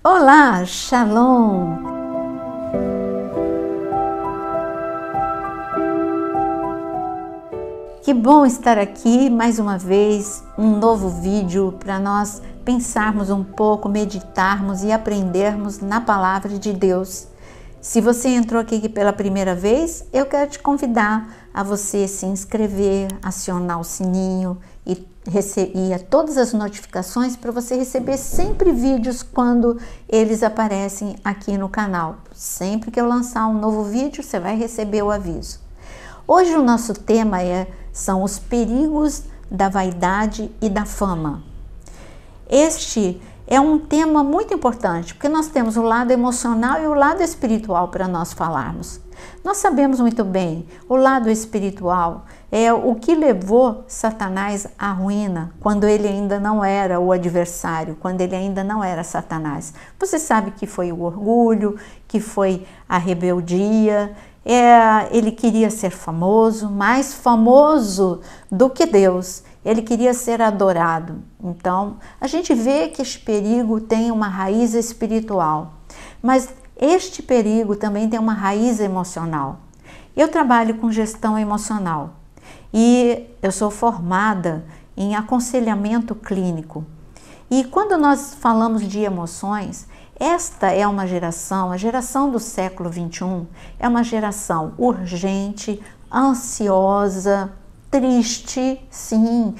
Olá, Shalom! Que bom estar aqui mais uma vez, um novo vídeo para nós pensarmos um pouco, meditarmos e aprendermos na Palavra de Deus. Se você entrou aqui pela primeira vez, eu quero te convidar a você se inscrever, acionar o sininho e receber todas as notificações para você receber sempre vídeos quando eles aparecem aqui no canal. Sempre que eu lançar um novo vídeo, você vai receber o aviso. Hoje o nosso tema são os perigos da vaidade e da fama. Este é um tema muito importante, porque nós temos o lado emocional e o lado espiritual para nós falarmos. Nós sabemos muito bem, o lado espiritual é o que levou Satanás à ruína, quando ele ainda não era o adversário, quando ele ainda não era Satanás. Você sabe que foi o orgulho, que foi a rebeldia, ele queria ser famoso, mais famoso do que Deus. Ele queria ser adorado. Então, a gente vê que este perigo tem uma raiz espiritual, mas este perigo também tem uma raiz emocional. Eu trabalho com gestão emocional e eu sou formada em aconselhamento clínico. E quando nós falamos de emoções, esta é uma geração, a geração do século XXI, é uma geração urgente, ansiosa, triste, sim,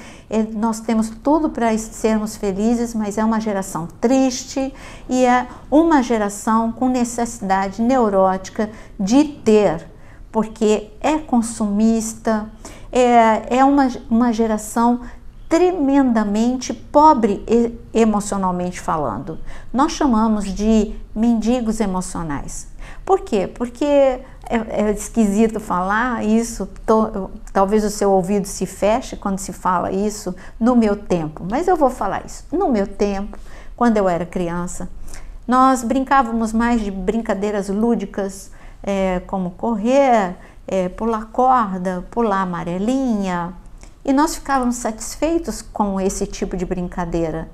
nós temos tudo para sermos felizes, mas é uma geração triste e é uma geração com necessidade neurótica de ter, porque é consumista, é uma geração tremendamente pobre emocionalmente falando. Nós chamamos de mendigos emocionais. Por quê? Porque é esquisito falar isso, talvez o seu ouvido se feche quando se fala isso no meu tempo, mas eu vou falar isso. No meu tempo, quando eu era criança, nós brincávamos mais de brincadeiras lúdicas, como correr, pular corda, pular amarelinha, e nós ficávamos satisfeitos com esse tipo de brincadeira.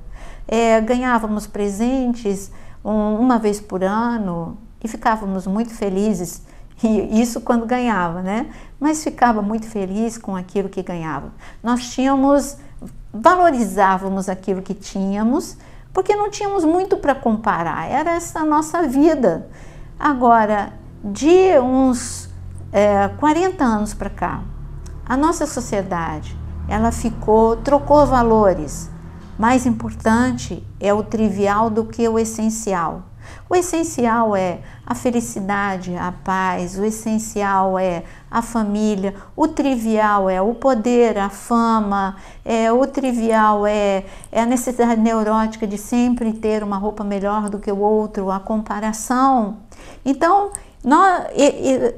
Ganhávamos presentes uma vez por ano e ficávamos muito felizes, e isso quando ganhava, né? Mas ficava muito feliz com aquilo que ganhava. Nós valorizávamos aquilo que tínhamos, porque não tínhamos muito para comparar, era essa a nossa vida. Agora, de uns 40 anos para cá, a nossa sociedade, ela trocou valores. Mais importante é o trivial do que o essencial. O essencial é a felicidade, a paz, o essencial é a família, o trivial é o poder, a fama, o trivial é a necessidade neurótica de sempre ter uma roupa melhor do que o outro, a comparação. Então,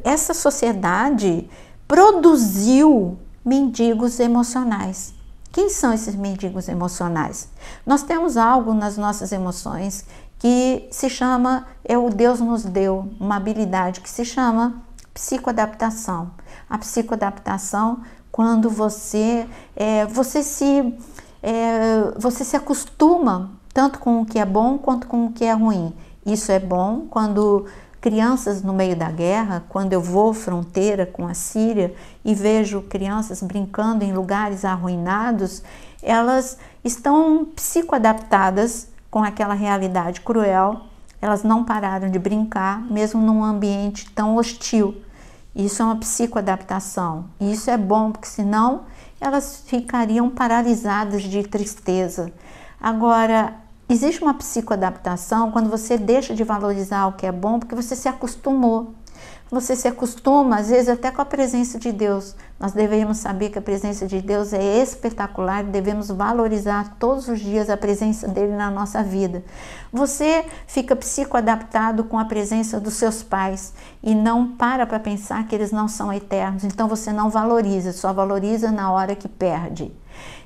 essa sociedade produziu mendigos emocionais. Quem são esses mendigos emocionais? Nós temos algo nas nossas emoções que se chama, o Deus nos deu uma habilidade que se chama psicoadaptação. A psicoadaptação, quando você se acostuma tanto com o que é bom quanto com o que é ruim. Isso é bom quando crianças no meio da guerra, quando eu vou fronteira com a Síria e vejo crianças brincando em lugares arruinados, elas estão psicoadaptadas com aquela realidade cruel, elas não pararam de brincar, mesmo num ambiente tão hostil. Isso é uma psicoadaptação, e isso é bom, porque senão elas ficariam paralisadas de tristeza. Agora, existe uma psicoadaptação quando você deixa de valorizar o que é bom, porque você se acostumou. Você se acostuma, às vezes, até com a presença de Deus. Nós devemos saber que a presença de Deus é espetacular e devemos valorizar todos os dias a presença dele na nossa vida. Você fica psicoadaptado com a presença dos seus pais e não para pensar que eles não são eternos. Então você não valoriza, só valoriza na hora que perde.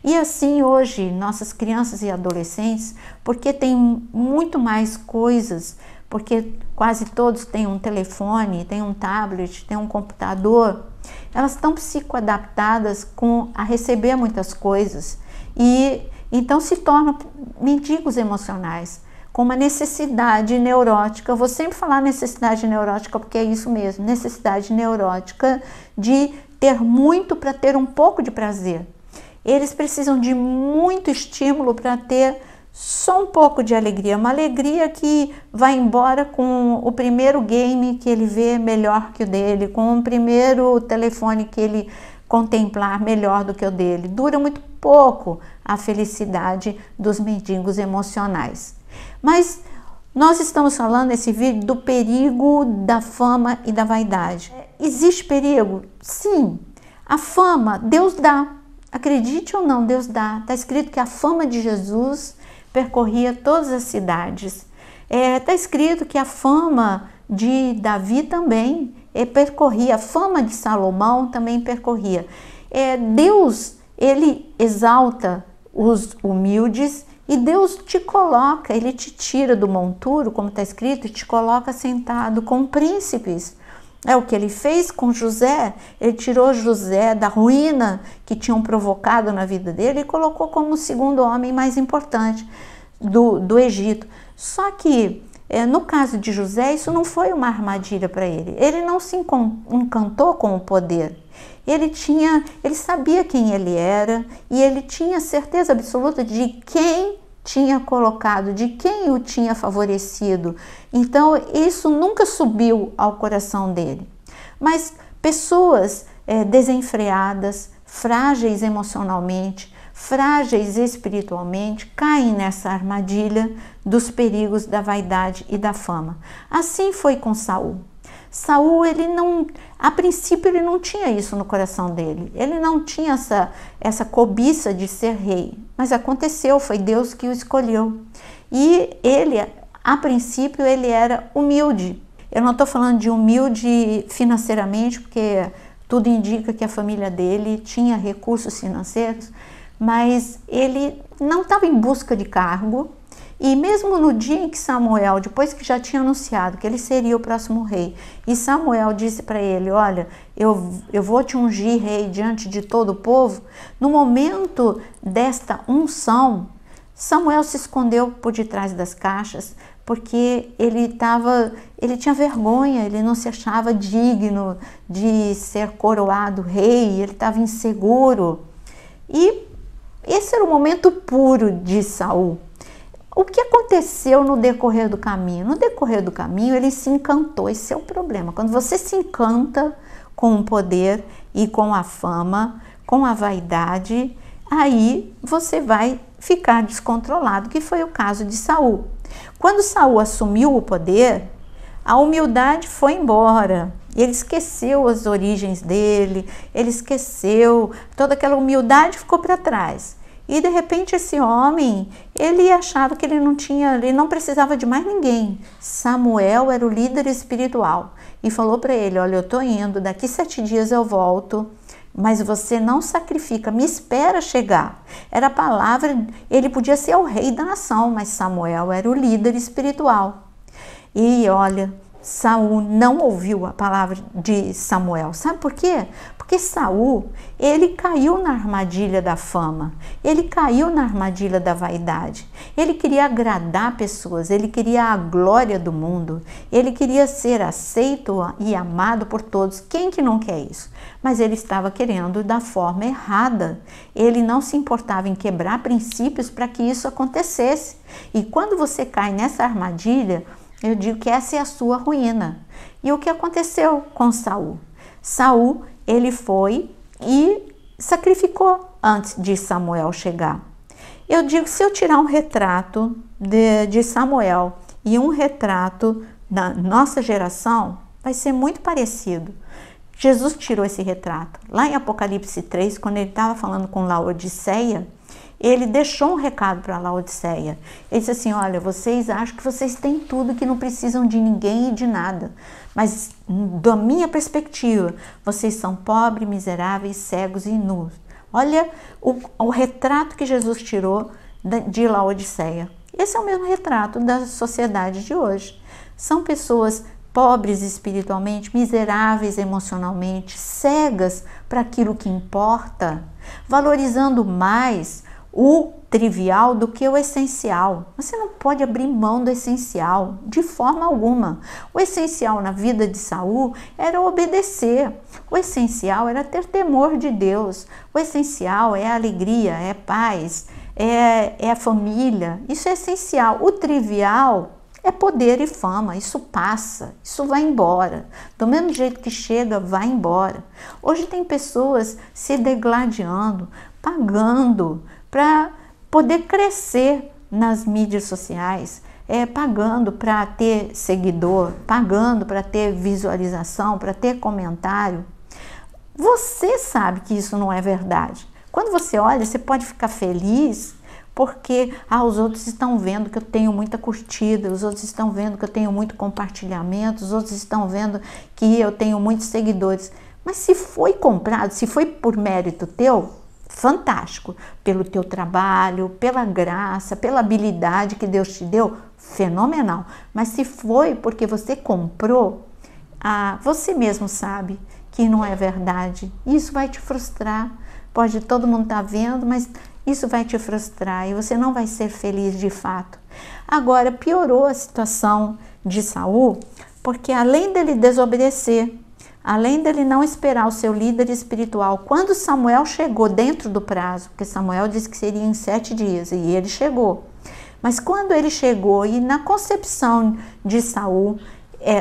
E assim hoje, nossas crianças e adolescentes, porque tem muito mais coisas, porque quase todos têm um telefone, têm um tablet, têm um computador, elas estão psicoadaptadas a receber muitas coisas e então se tornam mendigos emocionais. com uma necessidade neurótica. Eu vou sempre falar necessidade neurótica porque é isso mesmo, necessidade neurótica de ter muito para ter um pouco de prazer. Eles precisam de muito estímulo para ter só um pouco de alegria, uma alegria que vai embora com o primeiro game que ele vê melhor que o dele, com o primeiro telefone que ele contemplar melhor do que o dele. Dura muito pouco a felicidade dos mendigos emocionais. Mas nós estamos falando nesse vídeo do perigo da fama e da vaidade. Existe perigo? Sim. A fama, Deus dá. Acredite ou não, Deus dá. Está escrito que a fama de Jesus percorria todas as cidades. Está escrito que a fama de Davi também percorria, a fama de Salomão também percorria. Deus, ele exalta os humildes e Deus te coloca, ele te tira do monturo, como está escrito, e te coloca sentado com príncipes. É o que ele fez com José. Ele tirou José da ruína que tinham provocado na vida dele e colocou como o segundo homem mais importante do Egito. Só que no caso de José, isso não foi uma armadilha para ele. Ele não se encantou com o poder. Ele sabia quem ele era e ele tinha certeza absoluta de quem tinha colocado, de quem o tinha favorecido. Então, isso nunca subiu ao coração dele. Mas pessoas desenfreadas, frágeis emocionalmente, frágeis espiritualmente, caem nessa armadilha dos perigos da vaidade e da fama. Assim foi com Saul. Saul, a princípio ele não tinha isso no coração dele, ele não tinha essa cobiça de ser rei, mas aconteceu, foi Deus que o escolheu. E ele, a princípio, ele era humilde. Eu não estou falando de humilde financeiramente, porque tudo indica que a família dele tinha recursos financeiros, mas ele não estava em busca de cargo. E mesmo no dia em que Samuel, depois que já tinha anunciado que ele seria o próximo rei, e Samuel disse para ele, olha, eu vou te ungir rei diante de todo o povo, no momento desta unção, Samuel se escondeu por detrás das caixas, porque ele tinha vergonha, ele não se achava digno de ser coroado rei, ele estava inseguro. E esse era o momento puro de Saul. O que aconteceu no decorrer do caminho? No decorrer do caminho, ele se encantou. Esse é o problema. Quando você se encanta com o poder e com a fama, com a vaidade, aí você vai ficar descontrolado, que foi o caso de Saul. Quando Saul assumiu o poder, a humildade foi embora. Ele esqueceu as origens dele, ele esqueceu, toda aquela humildade ficou para trás. E de repente esse homem, ele achava que ele não precisava de mais ninguém. Samuel era o líder espiritual e falou para ele, olha, eu estou indo, daqui 7 dias eu volto, mas você não sacrifica, me espera chegar. Era a palavra, ele podia ser o rei da nação, mas Samuel era o líder espiritual. E olha, Saul não ouviu a palavra de Samuel. Sabe por quê? Porque Saul, ele caiu na armadilha da fama, ele caiu na armadilha da vaidade. Ele queria agradar pessoas, ele queria a glória do mundo, ele queria ser aceito e amado por todos. Quem que não quer isso? Mas ele estava querendo da forma errada. Ele não se importava em quebrar princípios para que isso acontecesse. E quando você cai nessa armadilha, eu digo que essa é a sua ruína. E o que aconteceu com Saul? Saul, ele foi e sacrificou antes de Samuel chegar. Eu digo, se eu tirar um retrato de Samuel e um retrato da nossa geração, vai ser muito parecido. Jesus tirou esse retrato. Lá em Apocalipse 3, quando ele estava falando com Laodiceia, ele deixou um recado para Laodiceia. Ele disse assim, olha, vocês acham que vocês têm tudo, que não precisam de ninguém e de nada. Mas, da minha perspectiva, vocês são pobres, miseráveis, cegos e nus. Olha o retrato que Jesus tirou de Laodiceia. Esse é o mesmo retrato da sociedade de hoje. São pessoas pobres espiritualmente, miseráveis emocionalmente, cegas para aquilo que importa, valorizando mais o trivial do que o essencial. Você não pode abrir mão do essencial, de forma alguma. O essencial na vida de Saul era obedecer. O essencial era ter temor de Deus. O essencial é a alegria, é paz, é a família. Isso é essencial. O trivial é poder e fama, isso passa, isso vai embora. Do mesmo jeito que chega, vai embora. Hoje tem pessoas se degladiando, pagando para poder crescer nas mídias sociais, pagando para ter seguidor, pagando para ter visualização, para ter comentário. Você sabe que isso não é verdade. Quando você olha, você pode ficar feliz porque os outros estão vendo que eu tenho muita curtida, os outros estão vendo que eu tenho muito compartilhamento, os outros estão vendo que eu tenho muitos seguidores. Mas se foi comprado, se foi por mérito teu, fantástico. Pelo teu trabalho, pela graça, pela habilidade que Deus te deu, fenomenal. Mas se foi porque você comprou, você mesmo sabe que não é verdade. Isso vai te frustrar. Pode todo mundo estar vendo, mas isso vai te frustrar e você não vai ser feliz de fato. Agora, piorou a situação de Saul, porque além dele desobedecer, além dele não esperar o seu líder espiritual, quando Samuel chegou dentro do prazo, porque Samuel disse que seria em 7 dias, e ele chegou. Mas quando ele chegou, e na concepção de Saul,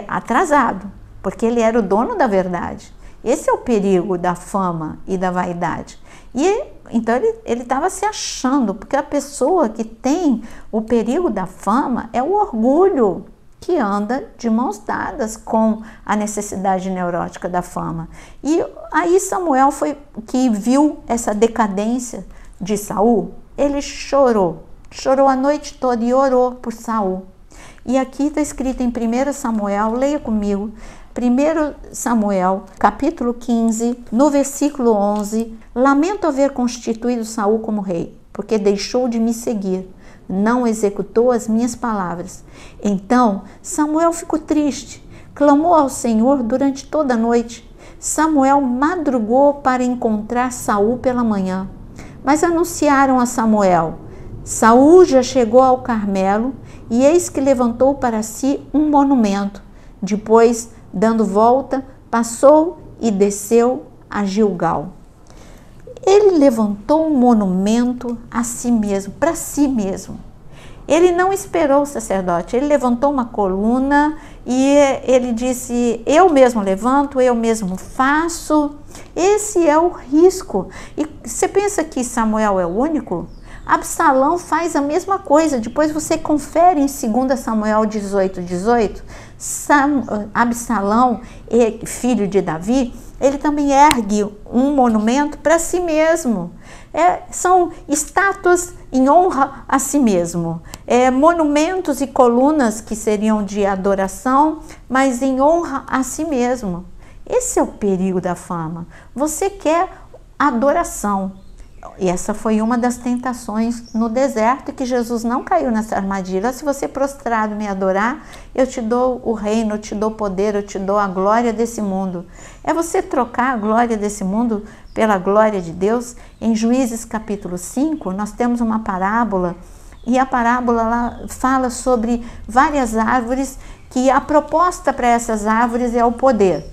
atrasado, porque ele era o dono da verdade. Esse é o perigo da fama e da vaidade. Então ele estava se achando, porque a pessoa que tem o perigo da fama é o orgulho, que anda de mãos dadas com a necessidade neurótica da fama. E aí Samuel que viu essa decadência de Saul, ele chorou a noite toda e orou por Saul. E aqui está escrito em 1 Samuel, leia comigo, 1 Samuel, capítulo 15, no versículo 11, lamento haver constituído Saul como rei, porque deixou de me seguir, não executou as minhas palavras. Então Samuel ficou triste, clamou ao Senhor durante toda a noite. Samuel madrugou para encontrar Saul pela manhã, mas anunciaram a Samuel: Saul já chegou ao Carmelo, e eis que levantou para si um monumento. Depois, dando volta, passou e desceu a Gilgal. Ele levantou um monumento a si mesmo, para si mesmo. Ele não esperou o sacerdote, ele levantou uma coluna e ele disse: eu mesmo levanto, eu mesmo faço. Esse é o risco. E você pensa que Samuel é o único? Absalão faz a mesma coisa. Depois você confere em 2 Samuel 18. Absalão, filho de Davi, ele também ergue um monumento para si mesmo. São estátuas em honra a si mesmo. Monumentos e colunas que seriam de adoração, mas em honra a si mesmo. Esse é o perigo da fama. Você quer adoração. E essa foi uma das tentações no deserto, que Jesus não caiu nessa armadilha. Se você prostrado me adorar, eu te dou o reino, eu te dou poder, eu te dou a glória desse mundo. É você trocar a glória desse mundo pela glória de Deus. Em Juízes capítulo 5, nós temos uma parábola, e a parábola lá fala sobre várias árvores, que a proposta para essas árvores é o poder.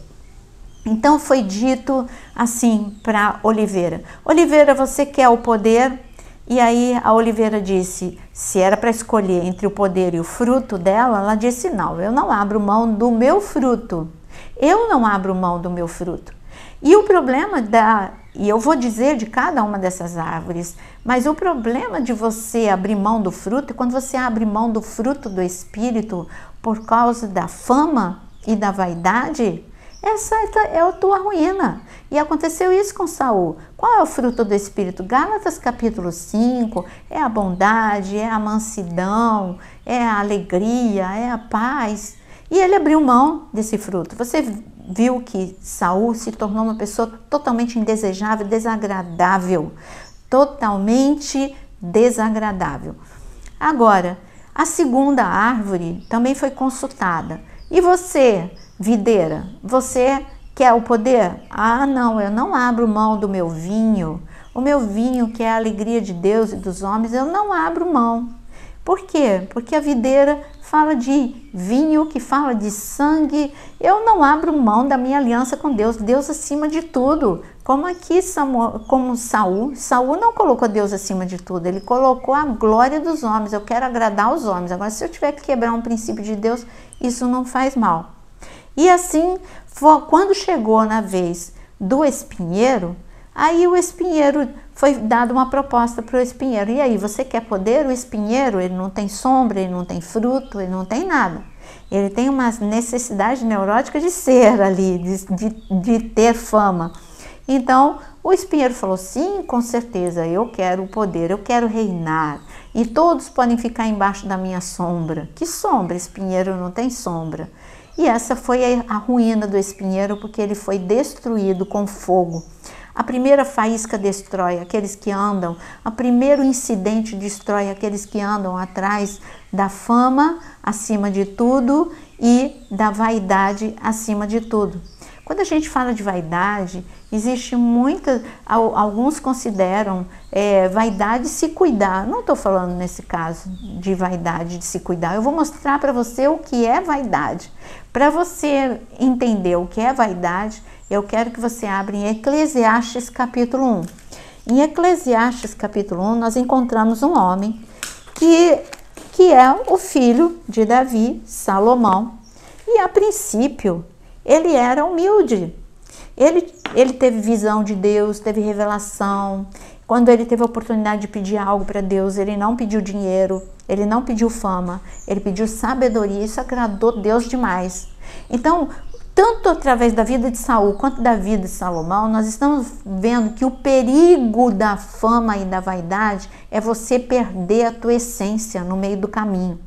Então foi dito assim para Oliveira: Oliveira, você quer o poder? E aí a Oliveira disse, se era para escolher entre o poder e o fruto dela, ela disse: não, eu não abro mão do meu fruto. Eu não abro mão do meu fruto. E o problema e eu vou dizer de cada uma dessas árvores, mas o problema de você abrir mão do fruto é quando você abre mão do fruto do Espírito por causa da fama e da vaidade. Essa é a tua ruína. E aconteceu isso com Saul. Qual é o fruto do Espírito? Gálatas capítulo 5, é a bondade, é a mansidão, é a alegria, é a paz. E ele abriu mão desse fruto. Você viu que Saul se tornou uma pessoa totalmente indesejável, desagradável. Totalmente desagradável. Agora, a segunda árvore também foi consultada. E você, videira, você quer o poder? Ah, não, eu não abro mão do meu vinho. o meu vinho, que é a alegria de Deus e dos homens, eu não abro mão. Por quê? Porque a videira fala de vinho, que fala de sangue. Eu não abro mão da minha aliança com Deus, Deus acima de tudo. Como aqui, como Saul não colocou Deus acima de tudo, ele colocou a glória dos homens. Eu quero agradar os homens. Agora, se eu tiver que quebrar um princípio de Deus, isso não faz mal. E assim, quando chegou na vez do espinheiro, aí o espinheiro, foi dada uma proposta para o espinheiro. E aí, você quer poder? O espinheiro, ele não tem sombra, ele não tem fruto, ele não tem nada. Ele tem uma necessidade neurótica de ser ali, de ter fama. Então, o espinheiro falou, sim, com certeza, eu quero o poder, eu quero reinar. E todos podem ficar embaixo da minha sombra. Que sombra? Espinheiro não tem sombra. E essa foi a ruína do espinheiro, porque ele foi destruído com fogo. A primeira faísca destrói aqueles que andam, o primeiro incidente destrói aqueles que andam atrás da fama acima de tudo e da vaidade acima de tudo. Quando a gente fala de vaidade, existe alguns consideram vaidade se cuidar. Não estou falando nesse caso de vaidade de se cuidar. Eu vou mostrar para você o que é vaidade. Para você entender o que é vaidade, eu quero que você abra em Eclesiastes capítulo 1. Em Eclesiastes capítulo 1, nós encontramos um homem que é o filho de Davi, Salomão. E a princípio, ele era humilde. Ele teve visão de Deus, teve revelação. Quando ele teve a oportunidade de pedir algo para Deus, ele não pediu dinheiro, ele não pediu fama, ele pediu sabedoria. Isso agradou Deus demais. Então, tanto através da vida de Saul quanto da vida de Salomão, nós estamos vendo que o perigo da fama e da vaidade é você perder a tua essência no meio do caminho.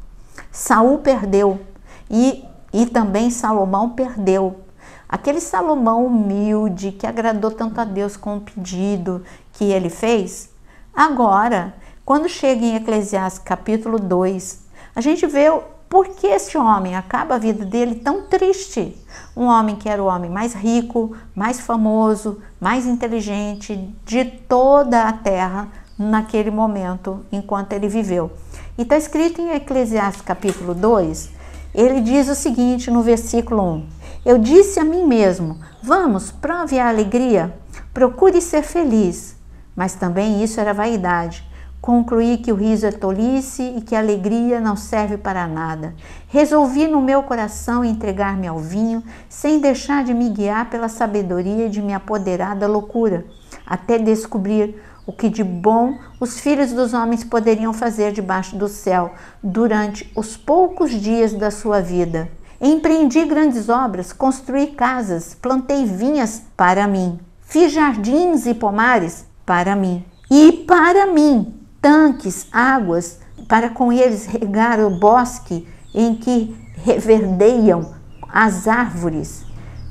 Saul perdeu e também Salomão perdeu. Aquele Salomão humilde que agradou tanto a Deus com o pedido que ele fez, agora, quando chega em Eclesiastes capítulo 2, a gente vê por que esse homem acaba a vida dele tão triste. Um homem que era o homem mais rico, mais famoso, mais inteligente de toda a terra naquele momento, enquanto ele viveu. E está escrito em Eclesiastes capítulo 2, ele diz o seguinte no versículo 1. Eu disse a mim mesmo, vamos, prove a alegria, procure ser feliz. Mas também isso era vaidade. Concluí que o riso é tolice e que a alegria não serve para nada. Resolvi no meu coração entregar-me ao vinho, sem deixar de me guiar pela sabedoria de me apoderar da loucura, até descobrir o que de bom os filhos dos homens poderiam fazer debaixo do céu durante os poucos dias da sua vida. Empreendi grandes obras, construí casas, plantei vinhas para mim, fiz jardins e pomares para mim. E para mim, tanques, águas, para com eles regar o bosque em que reverdeiam as árvores.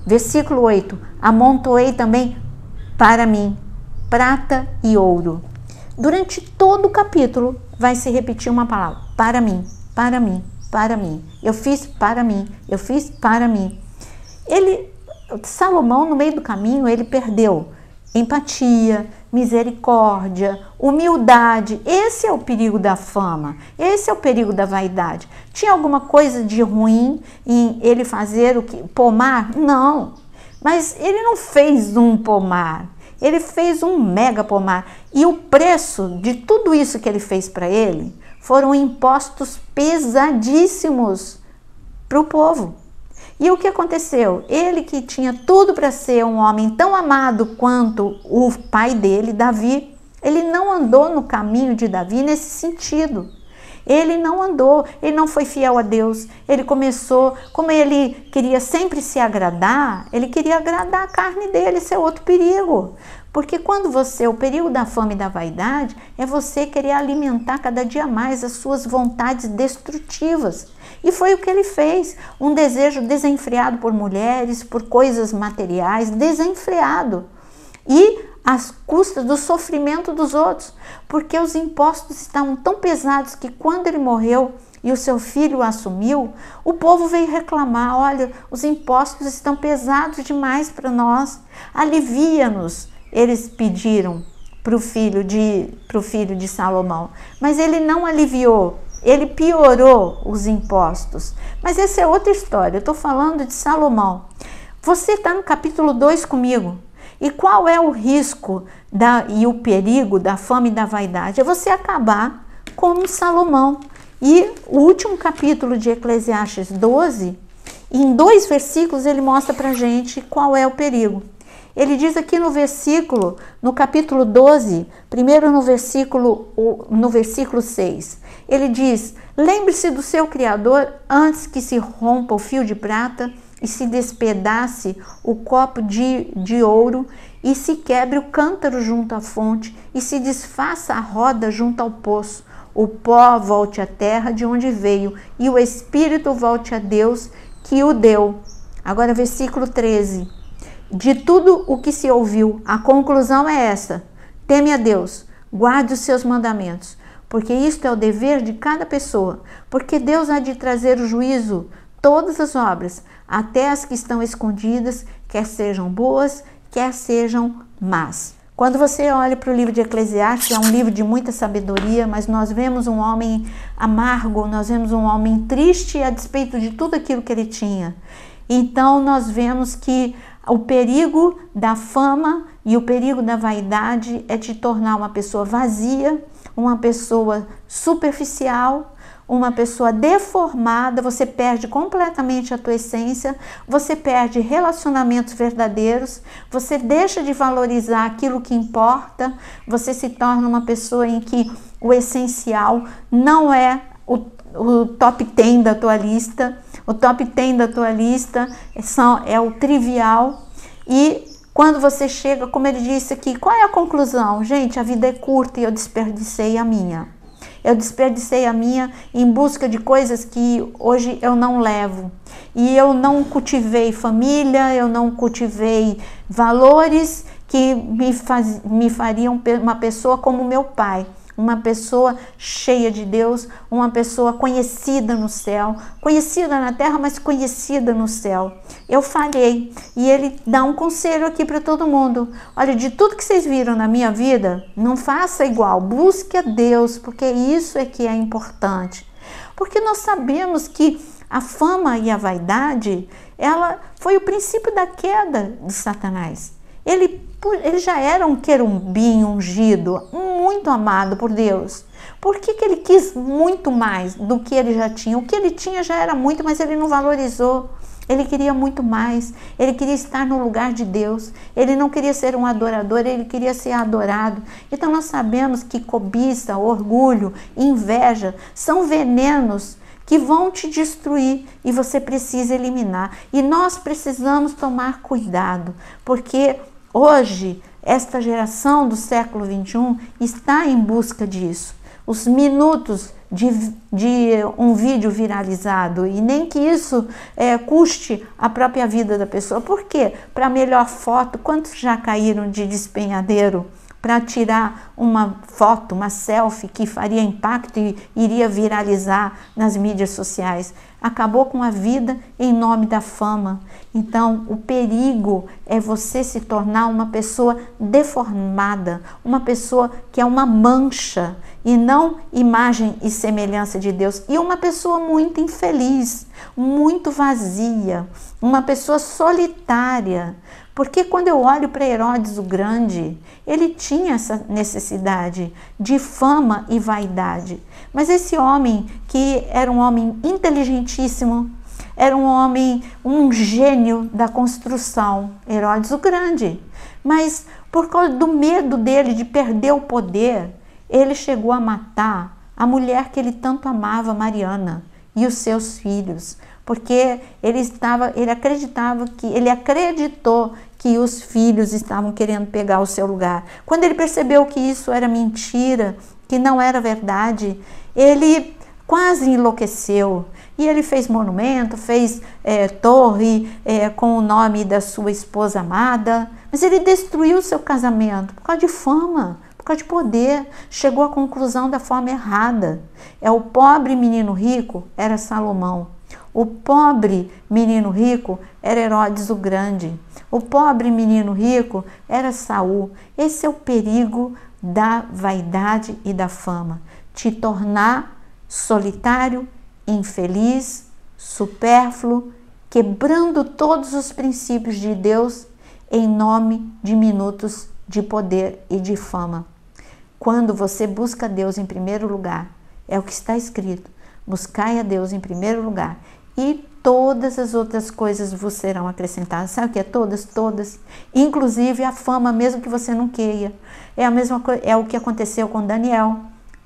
Versículo 8. Amontoei também para mim prata e ouro. Durante todo o capítulo vai se repetir uma palavra. Para mim, para mim, para mim. Eu fiz para mim, eu fiz para mim. Salomão, no meio do caminho, ele perdeu empatia, misericórdia, humildade. Esse é o perigo da fama, esse é o perigo da vaidade. Tinha alguma coisa de ruim em ele fazer pomar? Não, mas ele não fez um pomar, ele fez um mega pomar. E o preço de tudo isso que ele fez para ele foram impostos pesadíssimos para o povo. E o que aconteceu? Ele que tinha tudo para ser um homem tão amado quanto o pai dele, Davi, ele não andou no caminho de Davi nesse sentido. Ele não andou, ele não foi fiel a Deus. Ele começou, como ele queria sempre se agradar, ele queria agradar a carne dele, esse é outro perigo. Porque quando o perigo da fama e da vaidade é você querer alimentar cada dia mais as suas vontades destrutivas. E foi o que ele fez, um desejo desenfreado por mulheres, por coisas materiais, desenfreado. E às custas do sofrimento dos outros, porque os impostos estavam tão pesados que quando ele morreu e o seu filho o assumiu, o povo veio reclamar, olha, os impostos estão pesados demais para nós, alivia-nos. Eles pediram para o filho de Salomão. Mas ele não aliviou, ele piorou os impostos. Mas essa é outra história, eu estou falando de Salomão. Você está no capítulo 2 comigo. E qual é o risco e o perigo da fama e da vaidade? É você acabar como Salomão. E o último capítulo de Eclesiastes 12, em 2 versículos, ele mostra para a gente qual é o perigo. Ele diz aqui no capítulo 12, primeiro no versículo 6, ele diz: lembre-se do seu Criador antes que se rompa o fio de prata e se despedace o copo de ouro e se quebre o cântaro junto à fonte e se desfaça a roda junto ao poço. O pó volte à terra de onde veio e o espírito volte a Deus que o deu. Agora versículo 13. De tudo o que se ouviu, a conclusão é essa: teme a Deus, guarde os seus mandamentos, porque isto é o dever de cada pessoa, porque Deus há de trazer o juízo, todas as obras, até as que estão escondidas, quer sejam boas, quer sejam más. Quando você olha para o livro de Eclesiastes, é um livro de muita sabedoria, mas nós vemos um homem amargo, nós vemos um homem triste a despeito de tudo aquilo que ele tinha. Então nós vemos que o perigo da fama e o perigo da vaidade é te tornar uma pessoa vazia, uma pessoa superficial, uma pessoa deformada. Você perde completamente a tua essência, você perde relacionamentos verdadeiros, você deixa de valorizar aquilo que importa, você se torna uma pessoa em que o essencial não é o top 10 da tua lista. O top 10 da tua lista é o trivial. E quando você chega, como ele disse aqui, qual é a conclusão? Gente, a vida é curta e eu desperdicei a minha. Eu desperdicei a minha em busca de coisas que hoje eu não levo. E eu não cultivei família, eu não cultivei valores que me fariam uma pessoa como meu pai. Uma pessoa cheia de Deus, uma pessoa conhecida no céu, conhecida na terra, mas conhecida no céu. Eu falhei e ele dá um conselho aqui para todo mundo: olha, de tudo que vocês viram na minha vida, não faça igual, busque a Deus, porque isso é que é importante. Porque nós sabemos que a fama e a vaidade, ela foi o princípio da queda de Satanás. Ele já era um querubim ungido, muito amado por Deus. Por que ele quis muito mais do que ele já tinha? O que ele tinha já era muito, mas ele não valorizou. Ele queria muito mais, ele queria estar no lugar de Deus, ele não queria ser um adorador, ele queria ser adorado. Então nós sabemos que cobiça, orgulho, inveja são venenos que vão te destruir e você precisa eliminar. E nós precisamos tomar cuidado, porque hoje esta geração do século 21 está em busca disso. Os minutos de um vídeo viralizado, e nem que isso custe a própria vida da pessoa. Por quê? Para melhor foto, quantos já caíram de despenhadeiro para tirar uma foto, uma selfie que faria impacto e iria viralizar nas mídias sociais? Acabou com a vida em nome da fama. Então, o perigo é você se tornar uma pessoa deformada, uma pessoa que é uma mancha e não imagem e semelhança de Deus, e uma pessoa muito infeliz, muito vazia, uma pessoa solitária. Porque quando eu olho para Herodes o Grande, ele tinha essa necessidade de fama e vaidade. Mas esse homem, que era um homem inteligentíssimo, era um homem, um gênio da construção, Herodes o Grande. Mas por causa do medo dele de perder o poder, ele chegou a matar a mulher que ele tanto amava, Mariana, e os seus filhos. Porque ele acreditou que os filhos estavam querendo pegar o seu lugar. Quando ele percebeu que isso era mentira, que não era verdade, ele quase enlouqueceu. E ele fez monumento, fez torre com o nome da sua esposa amada, mas ele destruiu o seu casamento por causa de fama, por causa de poder. Chegou à conclusão da forma errada. O pobre menino rico era Salomão. O pobre menino rico era Herodes o Grande. O pobre menino rico era Saul. Esse é o perigo da vaidade e da fama, te tornar solitário, infeliz, supérfluo, quebrando todos os princípios de Deus em nome de minutos de poder e de fama. Quando você busca Deus em primeiro lugar, é o que está escrito, buscai a Deus em primeiro lugar e todas as outras coisas vos serão acrescentadas. Sabe o que é todas? Todas. Inclusive a fama, mesmo que você não queira. É a mesma coisa, é o que aconteceu com Daniel.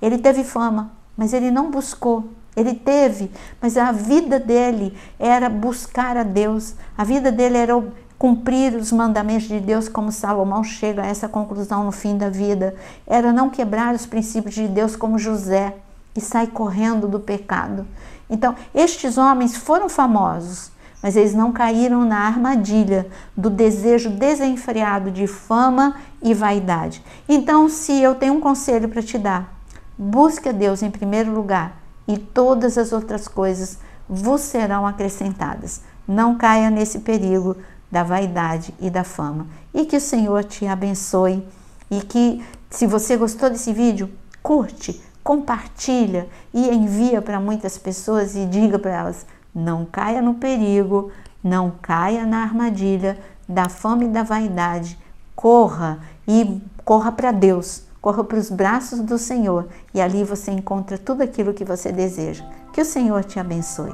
Ele teve fama, mas ele não buscou. Ele teve, mas a vida dele era buscar a Deus. A vida dele era cumprir os mandamentos de Deus, como Salomão chega a essa conclusão no fim da vida. Era não quebrar os princípios de Deus, como José, que sai correndo do pecado. Então, estes homens foram famosos, mas eles não caíram na armadilha do desejo desenfreado de fama e vaidade. Então, se eu tenho um conselho para te dar, busque a Deus em primeiro lugar e todas as outras coisas vos serão acrescentadas. Não caia nesse perigo da vaidade e da fama. E que o Senhor te abençoe. E que, se você gostou desse vídeo, curte, compartilha e envia para muitas pessoas e diga para elas, não caia no perigo, não caia na armadilha da fama e da vaidade. Corra e corra para Deus, corra para os braços do Senhor e ali você encontra tudo aquilo que você deseja. Que o Senhor te abençoe.